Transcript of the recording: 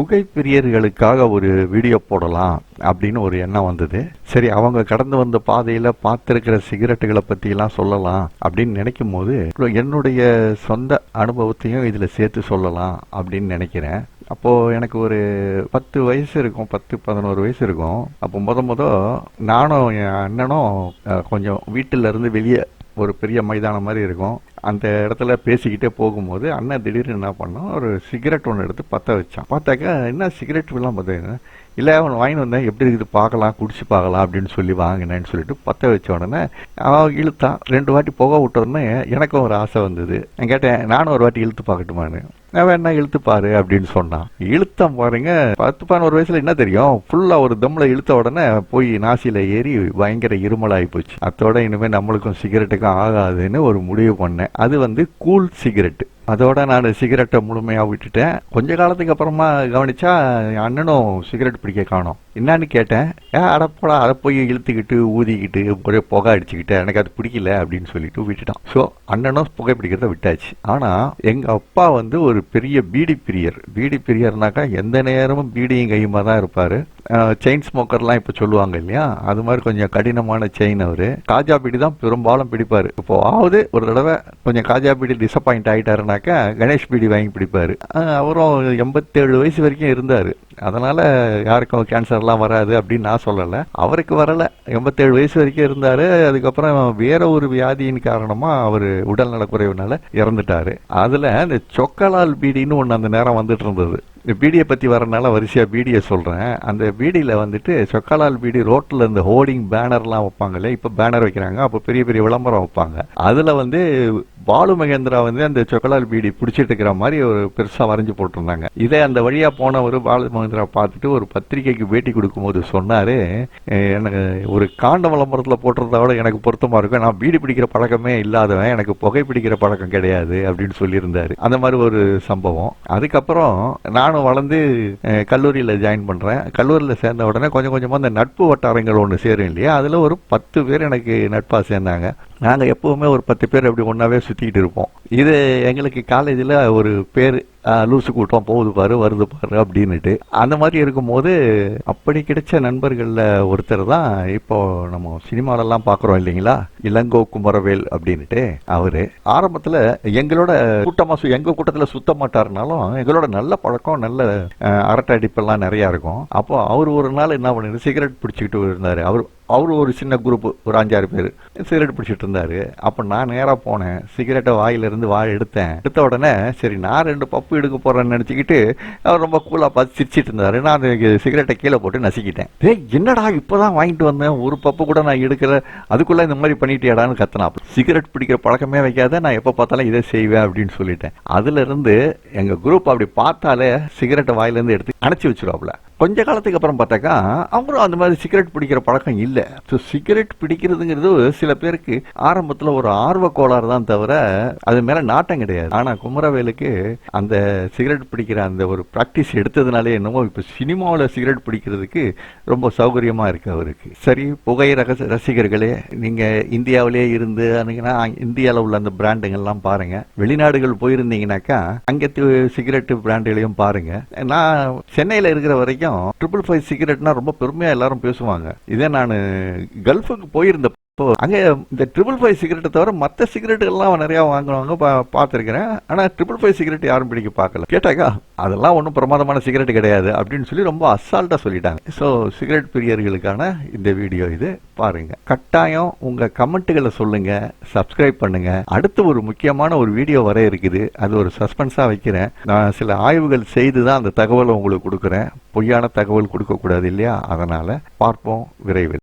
புகைப்பிரியர்களுக்காக ஒரு வீடியோ போடலாம் அப்படின்னு ஒரு எண்ணம் வந்தது. சரி, அவங்க கடந்து வந்த பாதையில பார்த்திருக்கிற சிகரெட்டுகளை பத்தி எல்லாம் சொல்லலாம் அப்படின்னு நினைக்கும் போது என்னுடைய சொந்த அனுபவத்தையும் இதுல சேர்த்து சொல்லலாம் அப்படின்னு நினைக்கிறேன். அப்போ எனக்கு ஒரு 10 வயசு இருக்கும், 10-11 வயசு இருக்கும். அப்போ முத நானும் என் அண்ணனும் கொஞ்சம் வீட்டில இருந்து வெளியே ஒரு பெரிய மைதானம் மாதிரி இருக்கும், அந்த இடத்துல பேசிக்கிட்டே போகும்போது அண்ணன் திடீர்னு என்ன பண்ணோம், ஒரு சிகரெட் ஒன்று எடுத்து பற்ற வச்சான். பார்த்தாக்கா என்ன சிகரெட் எல்லாம் பார்த்தீங்கன்னா, இல்லை அவன் வாங்கிட்டு வந்தேன், எப்படி இருக்குது பார்க்கலாம், குடிச்சு பார்க்கலாம் அப்படின்னு சொல்லி வாங்கினேன்னு சொல்லிட்டு பற்ற வச்ச உடனே அவன் இழுத்தான். 2 வாட்டி புகை விட்ட உடனே எனக்கும் ஒரு ஆசை வந்தது. நான் கேட்டேன், நானும் ஒரு வாட்டி இழுத்து பார்க்கட்டுமான்னு. அவன் என்ன இழுத்து பாரு அப்படின்னு சொன்னான். இழுத்தான் பாருங்க, 10-11 வயசுல என்ன தெரியும், ஃபுல்லா ஒரு தம்ல இழுத்த உடனே போய் நாசியில ஏறி பயங்கர இருமலாகி போச்சு. அதோட இனிமேல் நம்மளுக்கும் சிகரெட்டுக்கும் ஆகாதுன்னு ஒரு முடிவு பண்ணேன். அது கூல் சிகரெட். அதோட நான் சிகரெட்டை முழுமையாக விட்டுட்டேன். கொஞ்ச காலத்துக்கு அப்புறமா கவனிச்சா என் அண்ணனும் சிகரெட் பிடிக்க காணோம். என்னன்னு கேட்டேன், அடப்படா அதை போய் இழுத்துக்கிட்டு ஊதிக்கிட்டு ஒரே புகை அடிச்சுக்கிட்டு எனக்கு அது பிடிக்கல அப்படின்னு சொல்லிட்டு விட்டுட்டான். ஸோ அண்ணனும் புகை பிடிக்கிறத விட்டாச்சு. ஆனால் எங்கள் அப்பா ஒரு பெரிய பீடி பிரியர். பீடி பிரியர்னாக்கா எந்த நேரமும் பீடியும் கையுமா தான் இருப்பார். செயின் ஸ்மோக்கர்லாம் இப்போ சொல்லுவாங்க இல்லையா, அது மாதிரி கொஞ்சம் கடினமான செயின். அவர் காஜா பீடி தான் பெரும்பாலும் பிடிப்பார். இப்போ ஒரு தடவை கொஞ்சம் காஜா பீடி டிசப்பாயிண்ட் ஆகிட்டாருனாக்கா கணேஷ் பீடி வாங்கி பிடிப்பார். அவரும் 87 வயசு வரைக்கும் இருந்தார். அதனால யாருக்கும் கேன்சர்லாம் வராது அப்படின்னு நான் சொல்லலை, அவருக்கு வரலை. 87 வயசு வரைக்கும் இருந்தார். அதுக்கப்புறம் வேற ஒரு வியாதியின் காரணமாக அவர் உடல் நலக்குறைவுனால இறந்துட்டாரு. அதில் இந்த சொக்கலால் பீடின்னு ஒன்று அந்த நேரம் வந்துட்டு இருந்தது. இந்த பீடியை பற்றி வரனால வரிசையாக பீடியை சொல்கிறேன். அந்த பீடியில் சொக்கலால் பீடி ரோட்டில் இந்த ஹோர்டிங் பேனர்லாம் வைப்பாங்க இல்லையா, இப்போ பேனர் வைக்கிறாங்க, அப்போ பெரிய பெரிய விளம்பரம் வைப்பாங்க. அதில் பாலு மகேந்திரா அந்த சொக்கலால் பீடி பிடிச்சிட்டு இருக்கிற மாதிரி ஒரு பெருசாக வரைஞ்சி போட்டிருந்தாங்க. இதை அந்த வழியாக போனவர் பாலு மகேந்திரா பார்த்துட்டு ஒரு பத்திரிகைக்கு பேட்டி கொடுக்கும்போது சொன்னார், எனக்கு ஒரு காண்ட விளம்பரத்தில் போட்டிருந்தா விட எனக்கு பொருத்தமாக இருக்கும், நான் பீடி பிடிக்கிற பழக்கமே இல்லாதவன், எனக்கு புகை பிடிக்கிற பழக்கம் கிடையாது அப்படின்னு சொல்லியிருந்தாரு. அந்த மாதிரி ஒரு சம்பவம். அதுக்கப்புறம் நானும் வளர்ந்து கல்லூரியில் ஜாயின் பண்ணுறேன். கல்லூரியில் சேர்ந்த உடனே கொஞ்சம் கொஞ்சமாக அந்த நட்பு வட்டாரங்கள் ஒன்று சேரும் இல்லையா, அதில் ஒரு 10 பேர் எனக்கு நட்பாக சேர்ந்தாங்க. நாங்கள் எப்போவுமே ஒரு 10 பேர் அப்படி ஒன்றாவே சுற்றிக்கிட்டு இருப்போம். இது எங்களுக்கு காலேஜில் ஒரு பேர், லூசு கூட்டம் போகுது பாரு வருது பாரு அப்படின்னுட்டு. அந்த மாதிரி இருக்கும்போது அப்படி கிடைச்ச நண்பர்களில் ஒருத்தர் தான் இப்போ நம்ம சினிமாலெல்லாம் பார்க்குறோம் இல்லைங்களா, இளங்கோ குமரவேல் அப்படின்னுட்டு. அவரு ஆரம்பத்தில் எங்களோட கூட்டமாக எங்கள் கூட்டத்தில் சுத்த மாட்டாருனாலும் எங்களோட நல்ல பழக்கம், நல்ல அரட்டை அடிப்பெல்லாம் நிறையா இருக்கும். அப்போ அவர் ஒரு நாள் என்ன பண்ணாரு, சிகரெட் பிடிச்சிக்கிட்டு இருந்தார். அவர் ஒரு சின்ன குரூப், ஒரு 5-6 பேர் சிகரெட் பிடிச்சிட்டு இருந்தாரு. அப்போ நான் நேராக போனேன், சிகரெட்டை வாயிலிருந்து எடுத்தேன். எடுத்த உடனே சரி நான் 2 பப்பு எடுக்க போறேன்னு நினச்சிக்கிட்டு அவர் ரொம்ப கூலாக பார்த்து சிரிச்சிட்டு இருந்தாரு. நான் அந்த சிகரெட்டை கீழே போட்டு நசுக்கிட்டேன். என்னடா இப்போதான் வாங்கிட்டு வந்தேன், ஒரு பப்பு கூட நான் எடுக்கல, அதுக்குள்ள இந்த மாதிரி பண்ணிட்டியாடான்னு கத்தனா. சிகரெட் பிடிக்கிற பழக்கமே வைக்காத, நான் எப்போ பார்த்தாலும் இதை செய்வேன் அப்படின்னு சொல்லிட்டேன். அதுல இருந்து எங்க குரூப் அப்படி பார்த்தாலே சிகரெட்டை வாயிலிருந்து எடுத்து அணைச்சி வச்சிருவாப்புல. கொஞ்ச காலத்துக்கு அப்புறம் பார்த்தாக்கா அவரும் அந்த மாதிரி சிகரெட் பிடிக்கிற பழக்கம் இல்லை. ஸோ சிகரெட் பிடிக்கிறதுங்கிறது சில பேருக்கு ஆரம்பத்தில் ஒரு ஆர்வ கோளாறு தான் தவிர அது மேலே நாட்டம் கிடையாது. ஆனால் குமரவேலுக்கு அந்த சிகரெட் பிடிக்கிற அந்த ஒரு ப்ராக்டிஸ் எடுத்ததுனாலே என்னமோ இப்போ சினிமாவில் சிகரெட் பிடிக்கிறதுக்கு ரொம்ப சௌகரியமாக இருக்கு அவருக்கு. சரி, புகை ரசிகர்களே, நீங்கள் இந்தியாவிலே இருந்து இந்தியாவில் உள்ள அந்த பிராண்டுங்கள்லாம் பாருங்க. வெளிநாடுகள் போயிருந்தீங்கன்னாக்கா அங்கே சிகரெட் பிராண்டுகளையும் பாருங்க. நான் சென்னையில் இருக்கிற வரைக்கும் 555 சிகரெட்னா ரொம்ப பெருமையா எல்லாரும் பேசுவாங்க. இதே நான் கல்ஃபுக்கு போயிருந்த அங்க இந்த 555 சிகரெட்டை தவிர மற்ற சிகரெட்டுகள்லாம் நிறைய வாங்குவாங்க, பார்த்துருக்கிறேன். ஆனா 555 சிகரெட் யாரும் பிடிக்க பார்க்கல. கேட்டாக்கா அதெல்லாம் ஒன்றும் பிரமாதமான சிகரெட் கிடையாது அப்படின்னு சொல்லி ரொம்ப அசால்ட்டா சொல்லிட்டாங்க. ஸோ சிகரெட் பிரியர்களுக்கான இந்த வீடியோ இது, பாருங்க. கட்டாயம் உங்க கமெண்ட்டுகளை சொல்லுங்க, சப்ஸ்கிரைப் பண்ணுங்க. அடுத்து ஒரு முக்கியமான ஒரு வீடியோ வர இருக்குது, அது ஒரு சஸ்பென்ஸா வைக்கிறேன். நான் சில ஆய்வுகள் செய்து தான் அந்த தகவலை உங்களுக்கு கொடுக்குறேன். பொய்யான தகவல் கொடுக்க கூடாது இல்லையா, அதனால பார்ப்போம் விரைவில்.